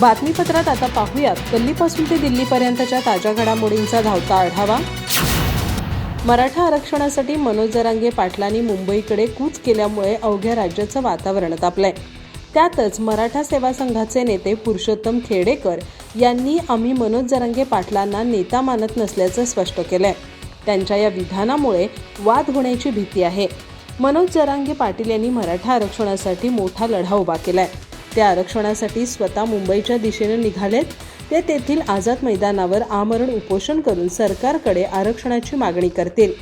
बातमीपत्रात आता पाहूयात गल्लीपासून ते दिल्लीपर्यंतच्या ताज्या घडामोडींचा धावता आढावा। मराठा आरक्षणासाठी मनोज जरांगे पाटलांनी मुंबईकडे कूच केल्यामुळे अवघ्या राज्याचं वातावरण तापलंय। त्यातच मराठा सेवा संघाचे नेते पुरुषोत्तम खेडेकर यांनी आम्ही मनोज जरांगे पाटलांना नेता मानत नसल्याचं स्पष्ट केलंय। त्यांच्या या विधानामुळे वाद होण्याची भीती आहे। मनोज जरांगे पाटील यांनी मराठा आरक्षणासाठी मोठा लढा उभा केलाय। त्या आरक्षणासाठी स्वतः मुंबईच्या दिशेने निघालेत। ते तेथील आझाद मैदानावर आमरण उपोषण करून सरकारकडे आरक्षणाची मागणी करतील।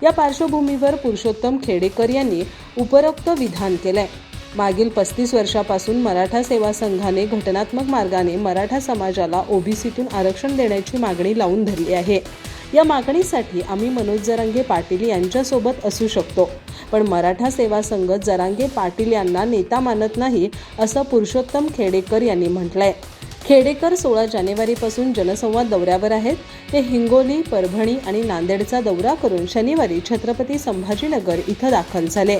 या पार्श्वभूमीवर पुरुषोत्तम खेडेकर यांनी उपरोक्त विधान केलंय। मागील 35 वर्षापासून मराठा सेवा संघाने घटनात्मक मार्गाने मराठा समाजाला ओबीसीतून आरक्षण देण्याची मागणी लावून धरली आहे। या मागणीसाठी आम्ही मनोज जरांगे पाटील यांच्यासोबत असू शकतो, पण मराठा सेवा संघ जरांगे पाटील यांना नेता मानत नाही, असं पुरुषोत्तम खेडेकर यांनी म्हटलंय। खेडेकर 16 जानेवारीपासून जनसंवाद दौऱ्यावर आहेत। ते हिंगोली, परभणी आणि नांदेडचा दौरा करून शनिवारी छत्रपती संभाजीनगर इथं दाखल झाले।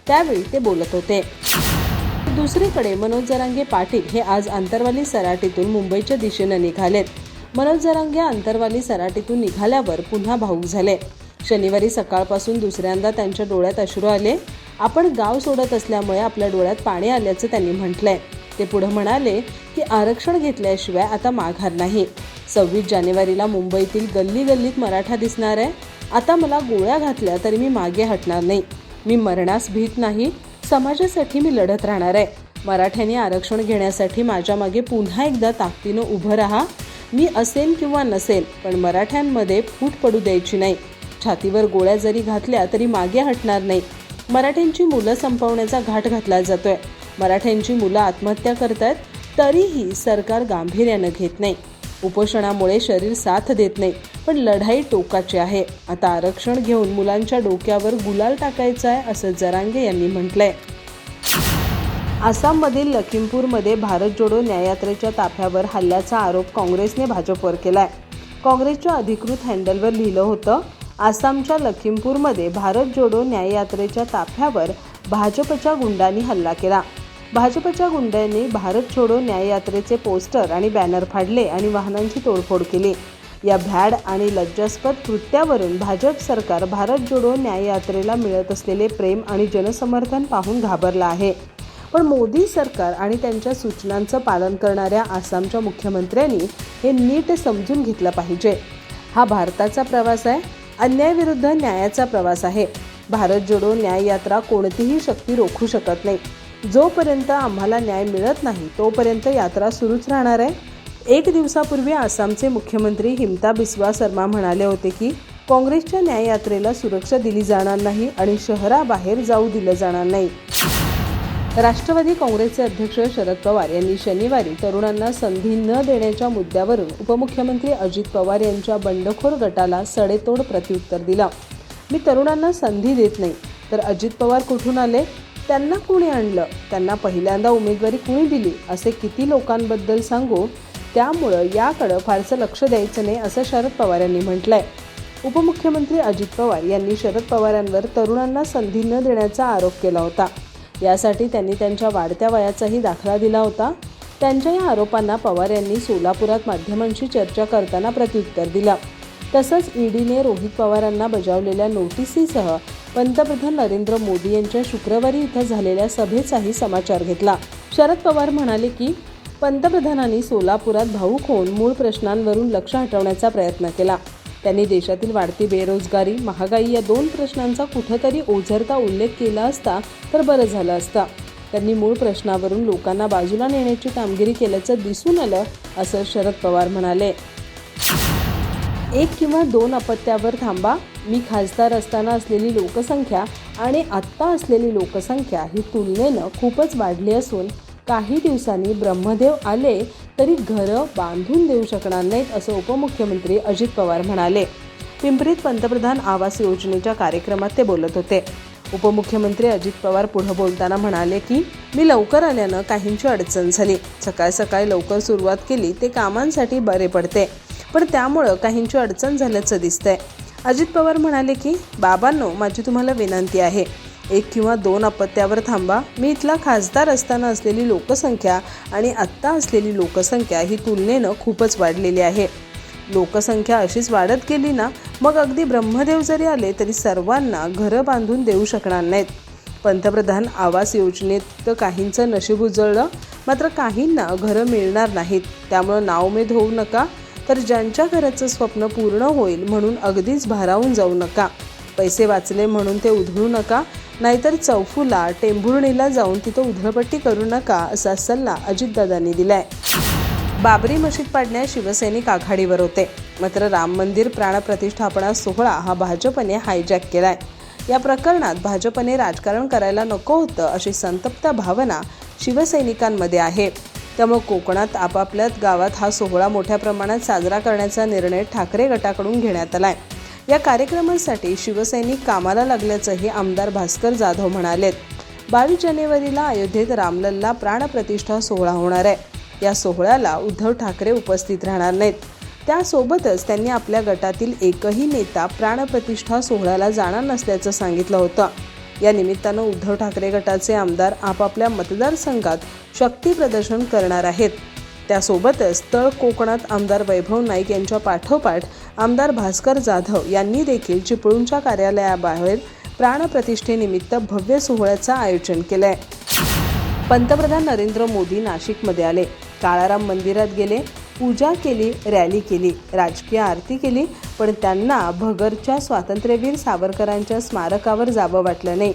त्यावेळी ते बोलत होते। दुसरीकडे मनोज जरांगे पाटील हे आज आंतरवाली सराटीतून मुंबईच्या दिशेने निघालेत। मनोज जरांगे आंतरवाली सराटीतून निघाल्यावर पुन्हा भावूक झाले। शनिवारी सकाळपासून दुसऱ्यांदा त्यांच्या डोळ्यात अश्रू आले। आपण गाव सोडत असल्यामुळे आपल्या डोळ्यात पाणी आल्याचं त्यांनी म्हटलंय। ते पुढे म्हणाले की आरक्षण घेतल्याशिवाय आता माघार नाही। 26 जानेवारीला मुंबईतील गल्ली गल्लीत मराठा दिसणार आहे। आता मला गोळ्या घातल्या तरी मी मागे हटणार नाही। मी मरणास भीत नाही। समाजासाठी मी लढत राहणार आहे। मराठ्यांनी आरक्षण घेण्यासाठी माझ्या मागे पुन्हा एकदा ताकदीनं उभं राहा। मी असेल किंवा नसेल, पण मराठ्यांमध्ये फूट पडू द्यायची नाही। छातीवर गोळ्या जरी घातल्या तरी मागे हटणार नाही। मराठ्यांची मुलं संपवण्याचा घाट घातला जातोय। मराठ्यांची मुलं आत्महत्या करतायत, तरीही सरकार गांभीर्यानं घेत नाही। उपोषणामुळे शरीर साथ देत नाही, पण लढाई टोकाची आहे। आता आरक्षण घेऊन मुलांच्या डोक्यावर गुलाल टाकायचा आहे, असं जरांगे यांनी म्हटलंय। आसाममधील लखीमपूरमध्ये भारत जोडो न्याययात्रेच्या ताफ्यावर हल्ल्याचा आरोप काँग्रेसने भाजपवर केलाय। काँग्रेसच्या अधिकृत हँडलवर लिहिलं होतं, आसामच्या लखीमपूरमध्ये भारत जोडो न्याययात्रेच्या ताफ्यावर भाजपच्या गुंडांनी हल्ला केला। भाजपच्या गुंडांनी भारत जोडो न्याययात्रेचे पोस्टर आणि बॅनर फाडले आणि वाहनांची तोडफोड केली। या भ्याड आणि लज्जास्पद कृत्यावरून भाजप सरकार भारत जोडो न्याययात्रेला मिळत असलेले प्रेम आणि जनसमर्थन पाहून घाबरला आहे। पण मोदी सरकार आणि त्यांच्या सूचनांचं पालन करणाऱ्या आसामच्या मुख्यमंत्र्यांनी हे नीट समजून घेतलं पाहिजे। हा भारताचा प्रवास आहे, अन्यायाविरुद्ध न्यायाचा प्रवास आहे। भारत जोडो न्याययात्रा कोणतीही शक्ती रोखू शकत नाही। जोपर्यंत आम्हाला न्याय मिळत नाही तोपर्यंत यात्रा सुरूच राहणार आहे। 1 दिवसापूर्वी आसामचे मुख्यमंत्री हिमंता बिस्वा शर्मा म्हणाले होते की काँग्रेसच्या न्याययात्रेला सुरक्षा दिली जाणार नाही आणि शहराबाहेर जाऊ दिलं जाणार नाही। राष्ट्रवादी काँग्रेसचे अध्यक्ष शरद पवार यांनी शनिवारी तरुणांना संधी न देण्याच्या मुद्द्यावरून उपमुख्यमंत्री अजित पवार यांच्या बंडखोर गटाला सडेतोड प्रत्युत्तर दिलं। मी तरुणांना संधी देत नाही, तर अजित पवार कुठून आले? त्यांना कोणी आणलं? त्यांना पहिल्यांदा उमेदवारी कोणी दिली? असे किती लोकांबद्दल सांगू? त्यामुळं याकडं फारसं लक्ष द्यायचं नाही, असं शरद पवार यांनी म्हटलंय। उपमुख्यमंत्री अजित पवार यांनी शरद पवारांवर तरुणांना संधी न देण्याचा आरोप केला होता। यासाठी त्यांनी त्यांच्या वाढत्या वयाचाही दाखला दिला होता। त्यांच्या या आरोपांना पवार यांनी सोलापुरात माध्यमांशी चर्चा करताना प्रत्युत्तर दिलं। तसंच ईडीने रोहित पवारांना बजावलेल्या नोटिसीसह पंतप्रधान नरेंद्र मोदी यांच्या शुक्रवारी इथं झालेल्या सभेचाही समाचार घेतला। शरद पवार म्हणाले की पंतप्रधानांनी सोलापुरात भावूक होऊन मूळ प्रश्नांवरून लक्ष हटवण्याचा प्रयत्न केला। त्यांनी देशातील वाढती बेरोजगारी, महागाई या 2 प्रश्नांचा कुठेतरी ओझरता उल्लेख केला असता तर बरं झालं असतं। त्यांनी मूळ प्रश्नावरून लोकांना बाजूला नेण्याची कामगिरी केल्याचं दिसून आलं, असं शरद पवार म्हणाले। 1 किंवा 2 अपत्यावर थांबा। मी खासदार असताना असलेली लोकसंख्या आणि आत्ता असलेली लोकसंख्या ही तुलनेनं खूपच वाढली असून काही दिवसांनी ब्रह्मदेव आले तरी घरं बांधून देऊ शकणार नाहीत, असं उपमुख्यमंत्री अजित पवार म्हणाले। पिंपरीत पंतप्रधान आवास योजनेच्या कार्यक्रमात ते बोलत होते। उपमुख्यमंत्री अजित पवार पुढे बोलताना म्हणाले की मी लवकर आल्यानं काहींची अडचण झाली। सकाळी लवकर सुरुवात केली ते कामांसाठी बरे पडते, पण त्यामुळं काहींची अडचण झाल्याचं दिसतंय। अजित पवार म्हणाले की बाबांनो, माझी तुम्हाला विनंती आहे, 1 किंवा 2 अपत्यावर थांबा. मी इथला खासदार असताना असलेली लोकसंख्या आणि आत्ता असलेली लोकसंख्या ही तुलनेनं खूपच वाढलेली आहे. लोकसंख्या अशीच वाढत गेली ना, मग अगदी ब्रह्मदेव जरी आले तरी सर्वांना घरं बांधून देऊ शकणार नाहीत. पंतप्रधान आवास योजनेत काहींचं नशीब उजळलं, मात्र काहींना घरं मिळणार नाहीत. त्यामुळं नाउमेद होऊ नका, तर ज्यांच्या घराचं स्वप्न पूर्ण होईल म्हणून अगदीच भारावून जाऊ नका. पैसे वाचले म्हणून ते उधळू नका, नाहीतर चौफुला टेंभुर्णीला जाऊन तिथं उधळपट्टी करू नका, असा सल्ला अजितदादांनी दिलाय. बाबरी मशीद पाडण्यास शिवसैनिक आघाडीवर होते, मात्र राम मंदिर प्राणप्रतिष्ठापना सोहळा हा भाजपने हायजॅक केलाय. या प्रकरणात भाजपने राजकारण करायला नको होतं अशी संतप्त भावना शिवसैनिकांमध्ये आहे. त्यामुळे कोकणात आपापल्या गावात हा सोहळा मोठ्या प्रमाणात साजरा करण्याचा निर्णय ठाकरे गटाकडून घेण्यात आलाय. या कार्यक्रमासाठी शिवसैनिक कामाला लागल्याचंही आमदार भास्कर जाधव म्हणालेत. 22 जानेवारीला अयोध्येत रामलल्ला प्राणप्रतिष्ठा सोहळा होणार आहे. या सोहळ्याला उद्धव ठाकरे उपस्थित राहणार नाहीत. त्यासोबतच त्यांनी आपल्या गटातील एकही नेता प्राणप्रतिष्ठा सोहळ्याला जाणार नसल्याचं सांगितलं होतं. या निमित्तानं उद्धव ठाकरे गटाचे आमदार आपापल्या मतदारसंघात शक्ती प्रदर्शन करणार आहेत. त्यासोबतच तळ कोकणात आमदार वैभव नाईक यांच्या पाठोपाठ आमदार भास्कर जाधव यांनी देखील चिपळूणच्या कार्यालयाबाहेर प्राणप्रतिष्ठेनिमित्त भव्य सोहळ्याचं आयोजन केलंय. पंतप्रधान नरेंद्र मोदी नाशिकमध्ये आले. काळाराम मंदिरात गेले, पूजा केली, रॅली केली, राजकीय आरती केली, पण त्यांना भगरच्या स्वातंत्र्यवीर सावरकरांच्या स्मारकावर जावं वाटलं नाही.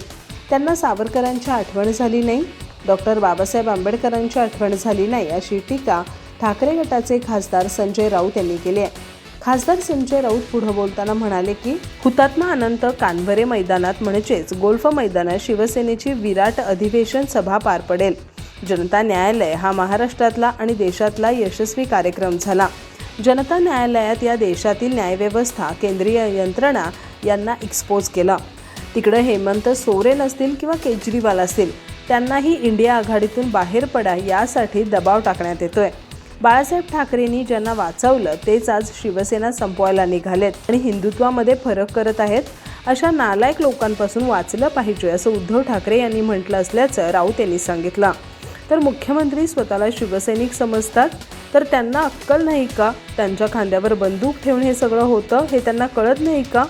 त्यांना सावरकरांची आठवण झाली नाही, डॉक्टर बाबासाहेब आंबेडकरांची आठवण झाली नाही, अशी टीका ठाकरे गटाचे खासदार संजय राऊत यांनी केली आहे. खासदार संजय राऊत पुढे बोलताना म्हणाले की हुतात्मा अनंत कानभरे मैदानात म्हणजेच गोल्फ मैदानात शिवसेनेची विराट अधिवेशन सभा पार पडेल. जनता न्यायालय हा महाराष्ट्रातला आणि देशातला यशस्वी कार्यक्रम झाला. जनता न्यायालयात या देशातील न्यायव्यवस्था, केंद्रीय यंत्रणा यांना एक्सपोज केलं. तिकडं हेमंत सोरेन असतील किंवा केजरीवाल असतील, त्यांनाही इंडिया आघाडीतून बाहेर पडा यासाठी दबाव टाकण्यात येतोय. बाळासाहेब ठाकरेंनी ज्यांना वाचवलं तेच आज शिवसेना संपवायला निघालेत आणि हिंदुत्वामध्ये फरक करत आहेत. अशा नालायक लोकांपासून वाचलं पाहिजे असं उद्धव ठाकरे यांनी म्हटलं असल्याचं राऊत यांनी सांगितलं. तर मुख्यमंत्री स्वतःला शिवसैनिक समजतात, तर त्यांना अक्कल नाही का? त्यांच्या खांद्यावर बंदूक ठेवून हे सगळं होतं हे त्यांना कळत नाही का?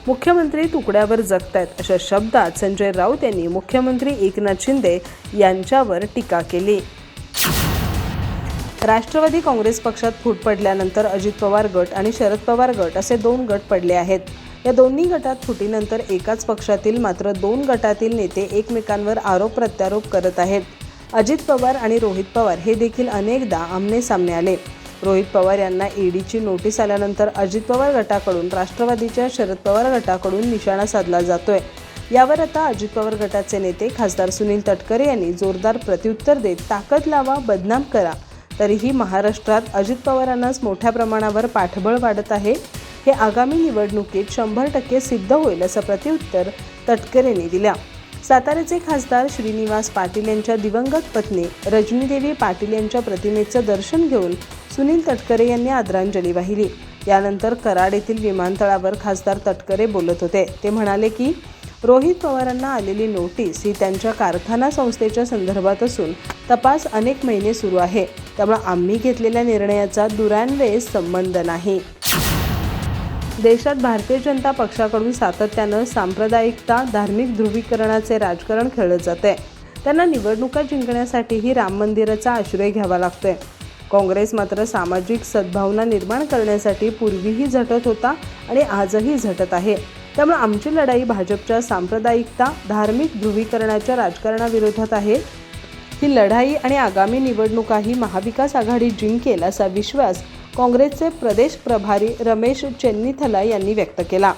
मुख्यमंत्री तुकड्यावर जगतायत, अशा शब्दात संजय राऊत यांनी मुख्यमंत्री एकनाथ शिंदे यांच्यावर टीका केली. राष्ट्रवादी काँग्रेस पक्षात फूट पडल्यानंतर अजित पवार गट आणि शरद पवार गट असे 2 गट पडले आहेत. या दोन्ही गटात फुटीनंतर एकाच पक्षातील मात्र 2 गटातील नेते एकमेकांवर आरोप प्रत्यारोप करत आहेत. अजित पवार आणि रोहित पवार हे देखील अनेकदा आमने सामने आले. रोहित पवार यांना ईडीची नोटीस आल्यानंतर अजित पवार गटाकडून राष्ट्रवादीच्या शरद पवार गटाकडून निशाणा साधला जातोय. यावर आता अजित पवार गटाचे नेते खासदार सुनील तटकरे यांनी जोरदार प्रत्युत्तर देत ताकद लावा, बदनाम करा. तरीही महाराष्ट्रात अजित पवारांनाच मोठ्या प्रमाणावर पाठबळ वाढत आहे. हे आगामी निवडणुकीत 100% सिद्ध होईल असं प्रत्युत्तर तटकरेंनी दिलं. साताऱ्याचे खासदार श्रीनिवास पाटील यांच्या दिवंगत पत्नी रजनीदेवी पाटील यांच्या प्रतिमेचं दर्शन घेऊन सुनील तटकरे यांनी आदरांजली वाहिली. यानंतर कराड येथील विमानतळावर खासदार तटकरे बोलत होते. ते म्हणाले की रोहित पवारांना आलेली नोटीस ही त्यांच्या कारखाना संस्थेच्या संदर्भात असून तपास अनेक महिने सुरू आहे. त्यामुळे आम्ही घेतलेल्या निर्णयाचा दुरान्वयेस संबंध नाही. देशात भारतीय जनता पक्षाकडून सातत्यानं सांप्रदायिकता, धार्मिक ध्रुवीकरणाचे राजकारण खेळलं जाते. त्यांना निवडणुका जिंकण्यासाठीही राम मंदिराचा आश्रय घ्यावा लागतोय. काँग्रेस मात्र सामाजिक सद्भावना निर्माण करण्यासाठी पूर्वीही झटत होता आणि आजही झटत आहे. त्यामुळे आमची लढाई भाजपच्या सांप्रदायिकता, धार्मिक ध्रुवीकरणाच्या राजकारणाविरोधात आहे. ही लढाई आणि आगामी निवडणुकाही महाविकास आघाडी जिंकेल असा विश्वास काँग्रेसचे प्रदेश प्रभारी रमेश चेन्नीथला यांनी व्यक्त केला.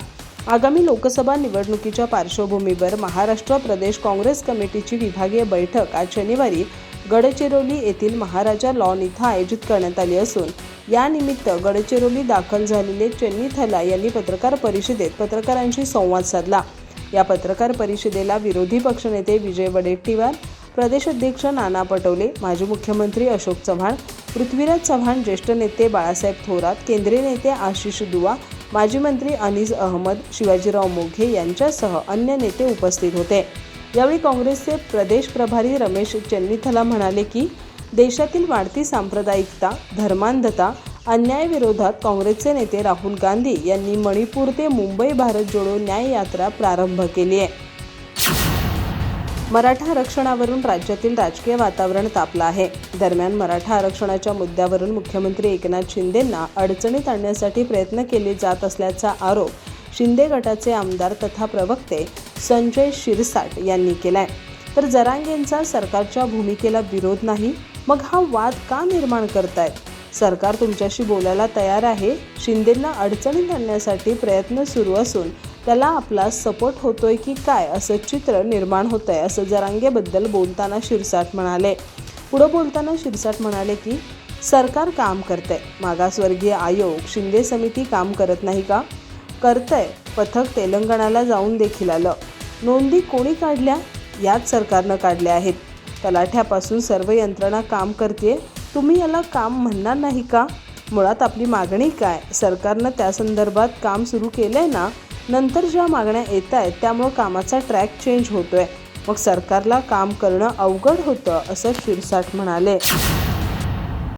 आगामी लोकसभा निवडणुकीच्या पार्श्वभूमीवर महाराष्ट्र प्रदेश काँग्रेस कमिटीची विभागीय बैठक आज शनिवारी गडचिरोली येथील महाराजा लॉन इथं आयोजित करण्यात आली असून यानिमित्त गडचिरोली दाखल झालेले चेन्नीथला यांनी पत्रकार परिषदेत पत्रकारांशी संवाद साधला. या पत्रकार परिषदेला विरोधी पक्षनेते विजय वडेट्टीवार, प्रदेश अध्यक्ष नाना पटोले, माजी मुख्यमंत्री अशोक चव्हाण, पृथ्वीराज चव्हाण, ज्येष्ठ नेते बाळासाहेब थोरात, केंद्रीय नेते आशिष दुवा, माजी मंत्री अनीस अहमद, शिवाजीराव मोघे यांच्यासह अन्य नेते उपस्थित होते. यावेळी काँग्रेसचे प्रदेश प्रभारी रमेश चेन्नीथला म्हणाले की देशातील वाढती सांप्रदायिकता, धर्मांधता, अन्यायाविरोधात काँग्रेसचे नेते राहुल गांधी यांनी मणिपूर ते मुंबई भारत जोडो न्याय यात्रा प्रारंभ केली आहे. मराठा आरक्षणावरून राज्यातील राजकीय वातावरण तापलं आहे. दरम्यान मराठा आरक्षणाच्या मुद्द्यावरून मुख्यमंत्री एकनाथ शिंदेंना अडचणीत आणण्यासाठी प्रयत्न केले जात असल्याचा आरोप शिंदे गटाचे आमदार तथा प्रवक्ते संजय शिरसाट यांनी केलाय. तर जरांगेंचा सरकारच्या भूमिकेला विरोध नाही, मग हा वाद का निर्माण करतायत? सरकार तुमच्याशी बोलायला तयार आहे. शिंदेंना अडचणीत आणण्यासाठी प्रयत्न सुरू असून त्याला आपला सपोर्ट होतोय की काय असं चित्र निर्माण होतंय, असं जरांगेबद्दल बोलताना शिरसाट म्हणाले. पुढे बोलताना शिरसाट म्हणाले की सरकार काम करतंय, मागासवर्गीय आयोग, शिंदे समिती काम करत नाही का? करतंय. पथक तेलंगणाला जाऊन देखील आलं. नोंदी कोणी काढल्या? याच सरकारनं काढल्या आहेत. तलाठ्यापासून सर्व यंत्रणा काम करते. तुम्ही याला काम म्हणणार नाही का? मुळात आपली मागणी काय? सरकारनं त्या संदर्भात काम सुरू केलंय ना. नंतर ज्या मागण्या येत आहेत त्यामुळे कामाचा ट्रॅक चेंज होतोय. मग सरकारला काम करणं अवघड होतं, असं शिरसाट म्हणाले.